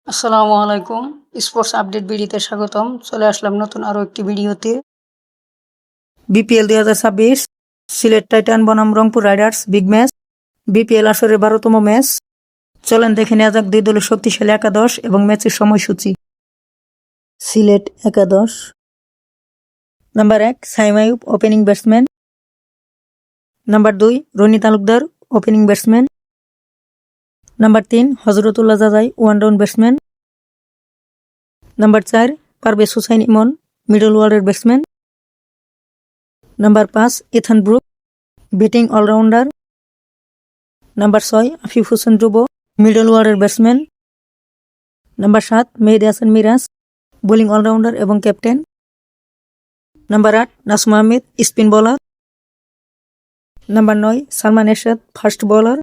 আসসালামু আলাইকুম। Sports update ভিডিওতে স্বাগতম। চলে আসলাম নতুন আরও একটি ভিডিওতে। বিপিএল 2026 সিলেট টাইটান বনাম Rangpur Riders big match. BPL আসরের 12তম ম্যাচ। চলেন দেখে নেওয়া যাক দুই দলের শক্তিশালী একাদশ এবং ম্যাচের সময়সূচি। সিলেট একাদশ। Number 1 Saim Ayub opening batsman. Number 2 Rony Talukdar opening batsman. Number 3 Hazratullah Zazai one down batsman. Number 4 Parvez Hossain Emon middle ওয়ার্ডের batsman. Number 5 Ethan Brook batting allrounder. Number 6 Afif Hossain Dhruba middle ওয়ার্ডের batsman. Number 7 Mehidy Hasan Miraz bowling allrounder এবং captain. Number 8 Nasum Ahmed spin bowler. Number 9 Salman Irshad fast bowler.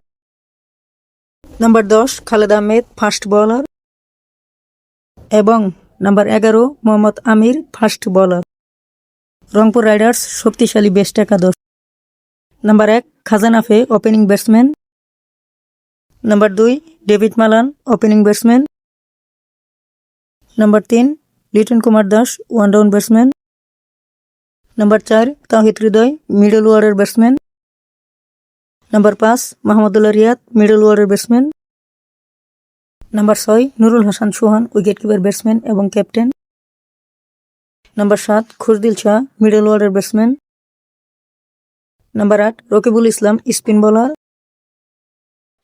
Number 10 Khaled Ahmed fast bowler এবং number 11 Mohammad Amir fast bowler. Rangpur riders শক্তিশালী best একাদশ। Number 1 খাজান আফে opening batsman. Number 2 David Malan opening batsman. Number 3 Liton Kumar Das one down batsman. Number 4 Towhid Hridoy middle ওয়ার্ডের batsman. Number 5 Mahmudullah Riyad middle ওয়ার্ডের batsman. Number 6 Nurul Hasan Sohan wicketkeeper batsman এবং captain. Number 7 Khushdil Shah middle ওয়ার্ডের batsman. Number 8 Rakibul Islam spin bowler.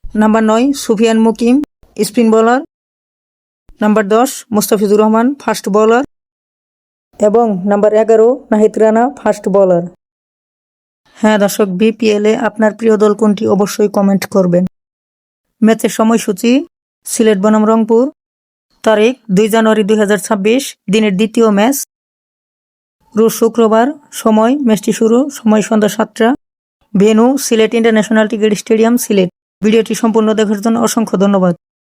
Number 9 Sufiyan Muqeem spin bowler. Number 10 Mustafizur Rahman fast bowler এবং number 11 Nahid Rana fast bowler. হ্যাঁ দর্শক, বিপিএলে আপনার প্রিয় দল কোনটি অবশ্যই কমেন্ট করবেন। ম্যাচের সময়সূচি সিলেট বনাম রংপুর, তারিখ 2 জানুয়ারি 2026, দিনের দ্বিতীয় ম্যাচ, রোজ শুক্রবার, সময় ম্যাচটি শুরু, সময় সন্ধ্যা 7টা, venue Sylhet international cricket stadium Sylhet. ভিডিওটি সম্পূর্ণ দেখার জন্য অসংখ্য ধন্যবাদ।